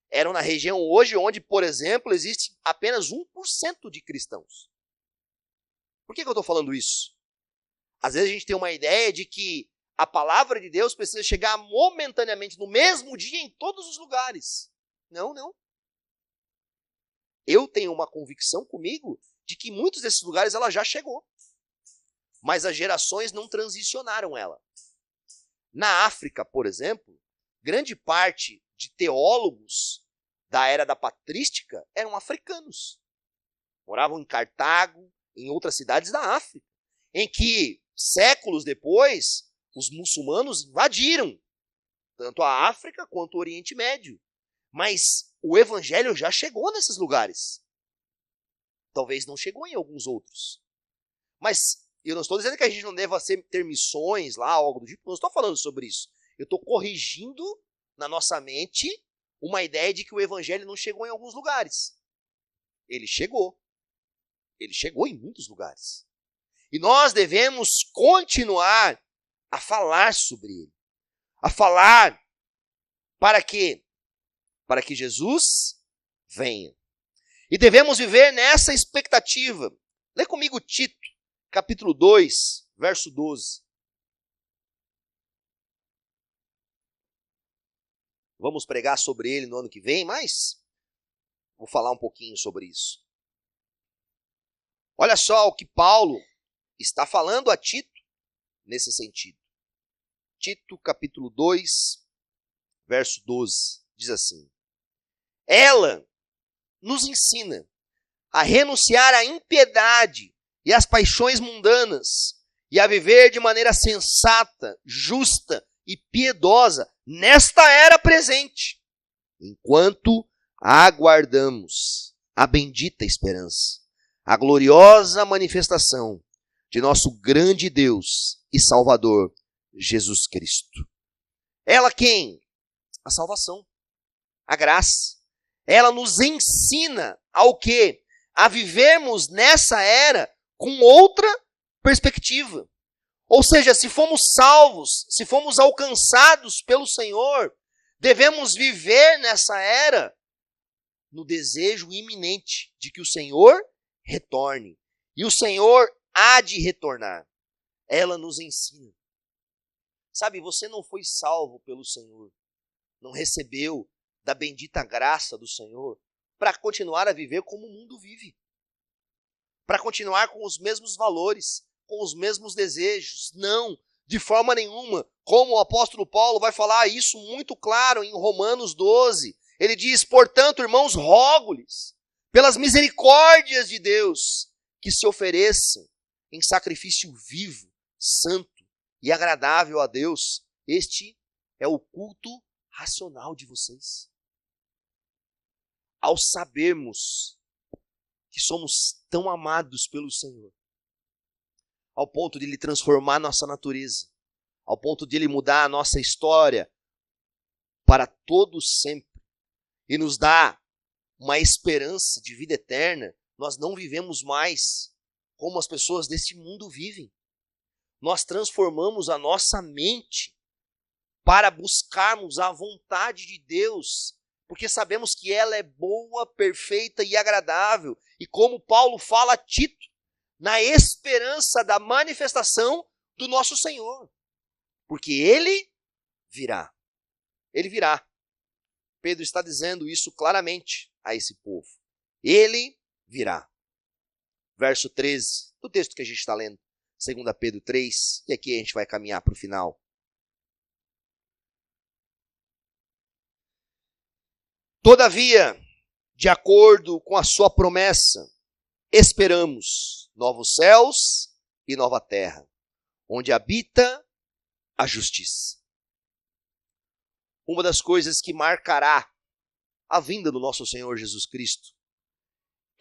Eram na região hoje onde, por exemplo, existe apenas 1% de cristãos. Por que eu estou falando isso? Às vezes a gente tem uma ideia de que a palavra de Deus precisa chegar momentaneamente, no mesmo dia, em todos os lugares. Não, não. Eu tenho uma convicção comigo de que em muitos desses lugares ela já chegou. Mas as gerações não transicionaram ela. Na África, por exemplo, grande parte de teólogos da era da patrística eram africanos. Moravam em Cartago, em outras cidades da África, em que, séculos depois, os muçulmanos invadiram tanto a África quanto o Oriente Médio. Mas o evangelho já chegou nesses lugares. Talvez não chegou em alguns outros. Mas eu não estou dizendo que a gente não deva ter missões lá, algo do tipo, não estou falando sobre isso. Eu estou corrigindo na nossa mente uma ideia de que o evangelho não chegou em alguns lugares. Ele chegou. Ele chegou em muitos lugares. E nós devemos continuar a falar sobre ele. A falar para que Jesus venha. E devemos viver nessa expectativa. Lê comigo Tito, capítulo 2, verso 12. Vamos pregar sobre ele no ano que vem, mas vou falar um pouquinho sobre isso. Olha só o que Paulo está falando a Tito nesse sentido. Tito, capítulo 2, verso 12, diz assim: ela nos ensina a renunciar à impiedade e às paixões mundanas e a viver de maneira sensata, justa e piedosa nesta era presente, enquanto aguardamos a bendita esperança, a gloriosa manifestação de nosso grande Deus e Salvador, Jesus Cristo. Ela quem? A salvação, a graça. Ela nos ensina ao quê? A vivermos nessa era com outra perspectiva. Ou seja, se fomos salvos, se fomos alcançados pelo Senhor, Devemos viver nessa era no desejo iminente de que o Senhor retorne. E o Senhor há de retornar. Ela nos ensina. Sabe, você não foi salvo pelo Senhor, não recebeu da bendita graça do Senhor para continuar a viver como o mundo vive. Para continuar com os mesmos valores, com os mesmos desejos. Não, de forma nenhuma. Como o apóstolo Paulo vai falar isso muito claro em Romanos 12. Ele diz, portanto, irmãos, rogo-lhes, pelas misericórdias de Deus, que se ofereçam em sacrifício vivo, santo e agradável a Deus. Este é o culto racional de vocês. Ao sabermos que somos tão amados pelo Senhor, ao ponto de Ele transformar nossa natureza, ao ponto de Ele mudar a nossa história para todo sempre, e nos dar uma esperança de vida eterna, nós não vivemos mais como as pessoas deste mundo vivem. Nós transformamos a nossa mente para buscarmos a vontade de Deus, porque sabemos que ela é boa, perfeita e agradável. E como Paulo fala a Tito, na esperança da manifestação do nosso Senhor. Porque Ele virá. Ele virá. Pedro está dizendo isso claramente a esse povo. Ele virá. Verso 13, do texto que a gente está lendo. 2 Pedro 3, e aqui a gente vai caminhar para o final. Todavia, de acordo com a sua promessa, esperamos novos céus e nova terra, onde habita a justiça. Uma das coisas que marcará a vinda do nosso Senhor Jesus Cristo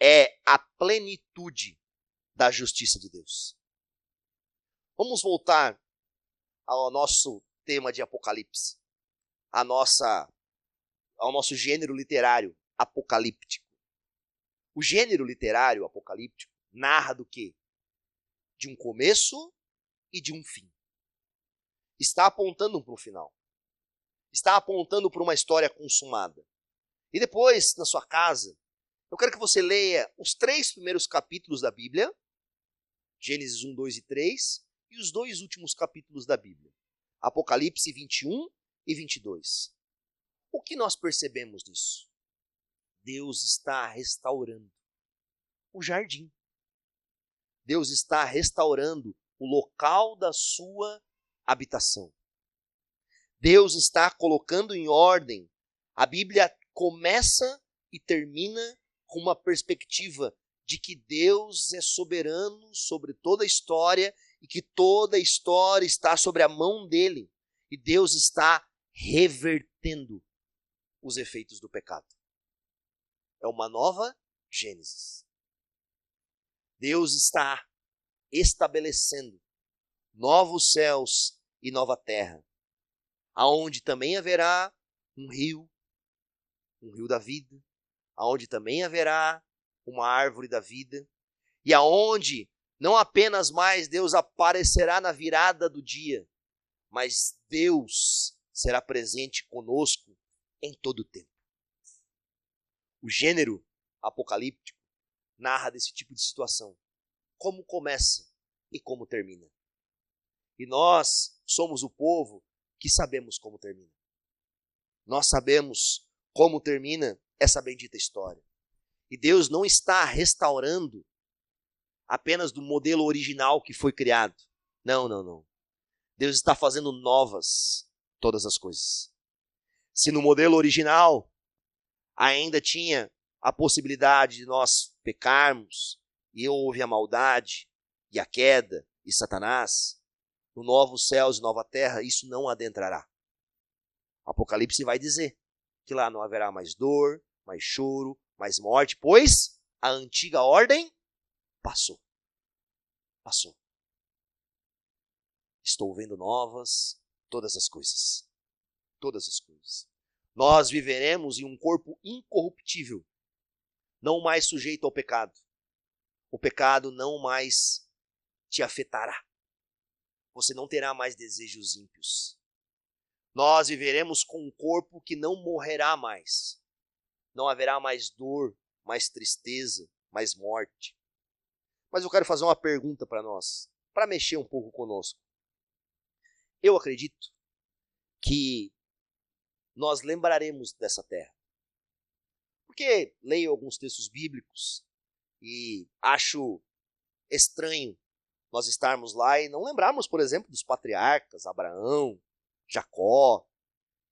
é a plenitude da justiça de Deus. Vamos voltar ao nosso tema de Apocalipse, ao nosso gênero literário apocalíptico. O gênero literário apocalíptico narra do quê? De um começo e de um fim. Está apontando para um final. Está apontando para uma história consumada. E depois, na sua casa, eu quero que você leia os 3 primeiros capítulos da Bíblia, Gênesis 1, 2 e 3, e os 2 últimos capítulos da Bíblia, Apocalipse 21 e 22. O que nós percebemos nisso? Deus está restaurando o jardim. Deus está restaurando o local da sua habitação. Deus está colocando em ordem. A Bíblia começa e termina com uma perspectiva de que Deus é soberano sobre toda a história e que toda a história está sobre a mão dele. E Deus está revertendo os efeitos do pecado. É uma nova Gênesis. Deus está estabelecendo novos céus e nova terra, aonde também haverá um rio da vida, aonde também haverá uma árvore da vida, e aonde não apenas mais Deus aparecerá na virada do dia, mas Deus será presente conosco em todo o tempo. O gênero apocalíptico narra desse tipo de situação, como começa e como termina. E nós somos o povo que sabemos como termina. Nós sabemos como termina essa bendita história. E Deus não está restaurando apenas do modelo original que foi criado. Não, não, não. Deus está fazendo novas todas as coisas. Se no modelo original ainda tinha a possibilidade de nós pecarmos, e houve a maldade, e a queda, e Satanás, no novo céus e nova terra, isso não adentrará. Apocalipse vai dizer que lá não haverá mais dor, mais choro, mais morte, pois a antiga ordem passou. Passou. Estou vendo novas todas as coisas. Todas as coisas. Nós viveremos em um corpo incorruptível, não mais sujeito ao pecado. O pecado não mais te afetará. Você não terá mais desejos ímpios. Nós viveremos com um corpo que não morrerá mais. Não haverá mais dor, mais tristeza, mais morte. Mas eu quero fazer uma pergunta para nós, para mexer um pouco conosco. Eu acredito que nós lembraremos dessa terra. Porque leio alguns textos bíblicos e acho estranho nós estarmos lá e não lembrarmos, por exemplo, dos patriarcas, Abraão, Jacó,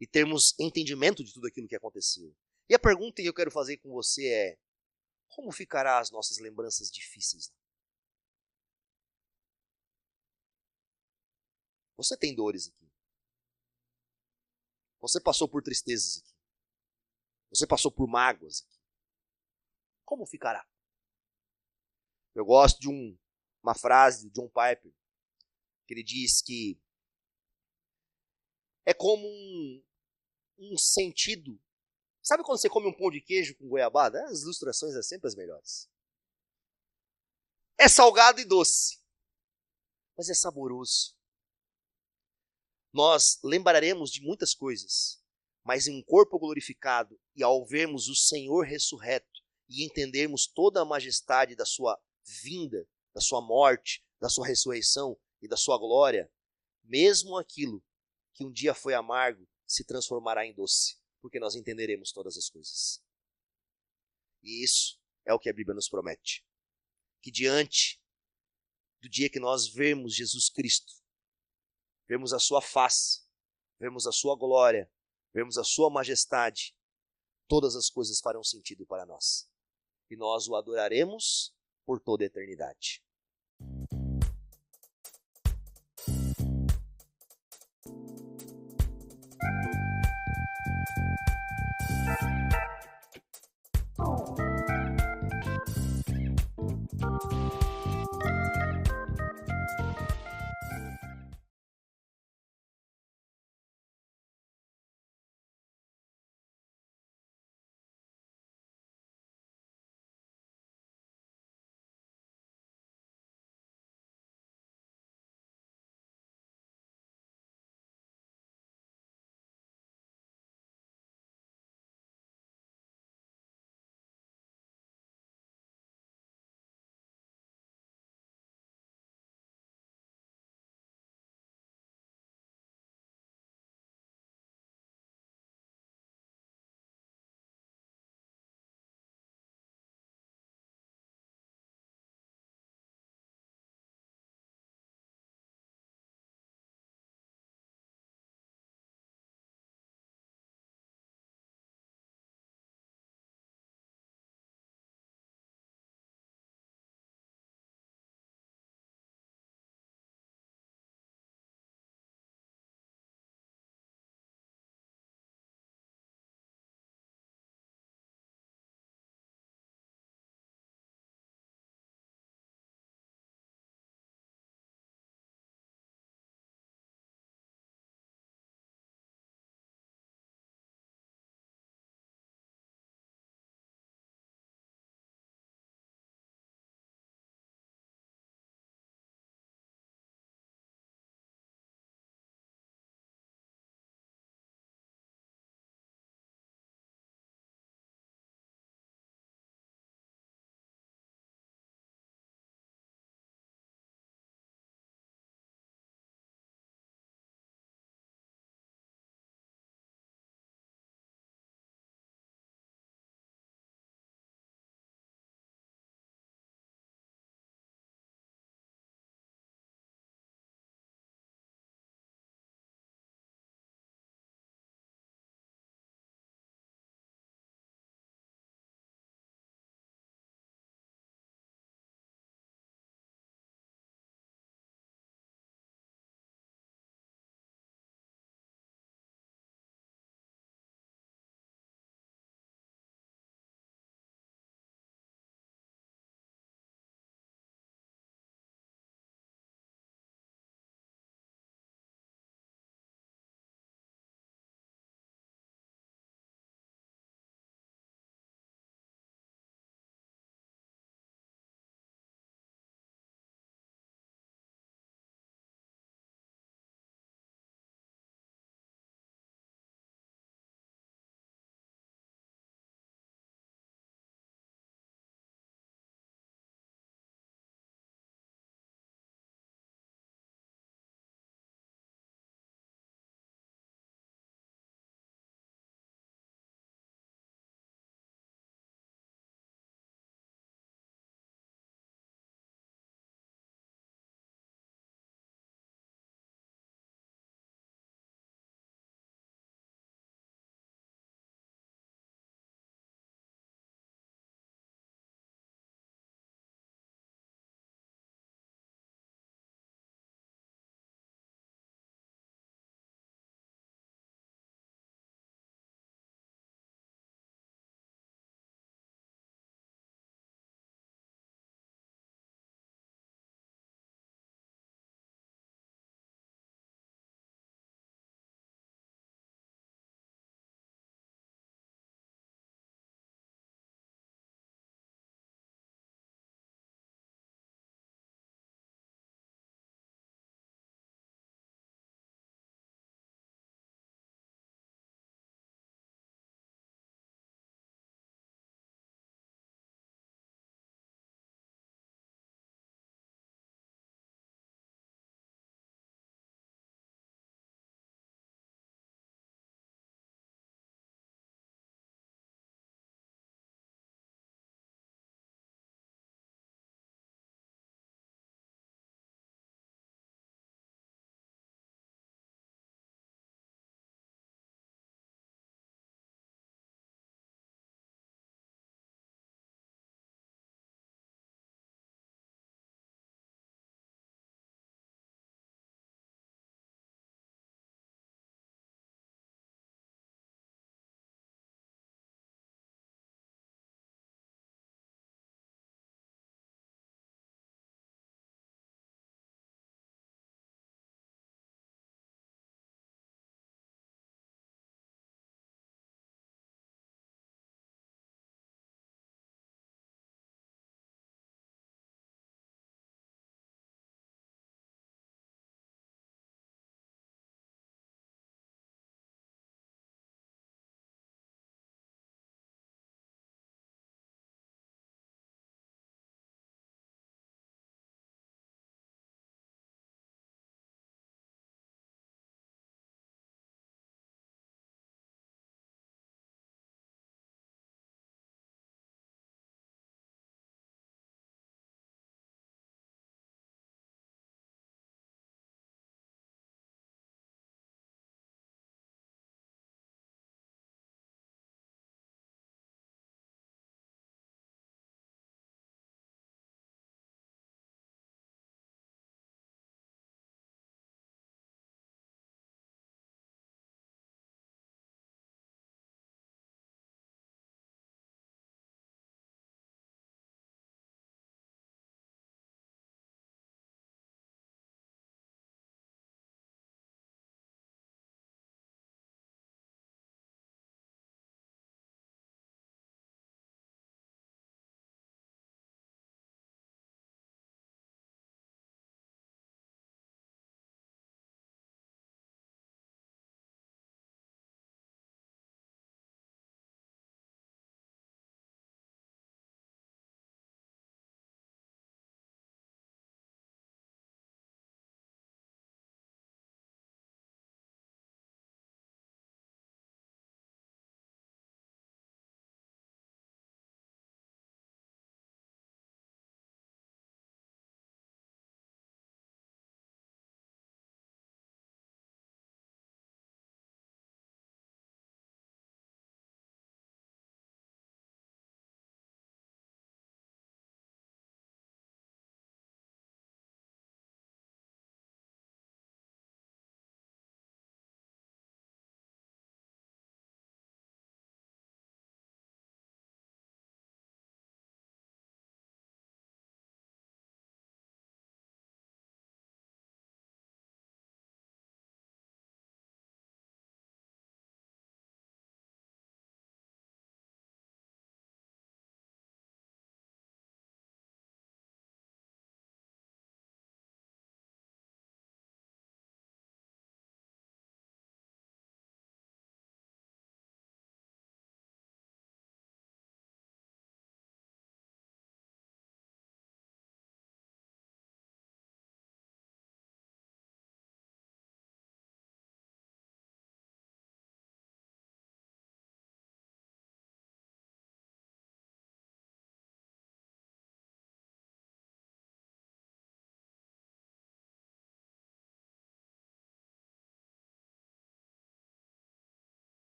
e termos entendimento de tudo aquilo que aconteceu. E a pergunta que eu quero fazer com você é: como ficará as nossas lembranças difíceis? Você tem dores aqui. Você passou por tristezas aqui. Você passou por mágoas aqui. Como ficará? Eu gosto de uma frase de John Piper, que ele diz que é como um sentido. Sabe quando você come um pão de queijo com goiabada? As ilustrações são sempre as melhores. É salgado e doce, mas é saboroso. Nós lembraremos de muitas coisas, mas em um corpo glorificado e ao vermos o Senhor ressurreto e entendermos toda a majestade da sua vinda, da sua morte, da sua ressurreição e da sua glória, mesmo aquilo que um dia foi amargo se transformará em doce, porque nós entenderemos todas as coisas. E isso é o que a Bíblia nos promete. Que diante do dia que nós vermos Jesus Cristo, vemos a sua face, vemos a sua glória, vemos a sua majestade, todas as coisas farão sentido para nós. E nós o adoraremos por toda a eternidade.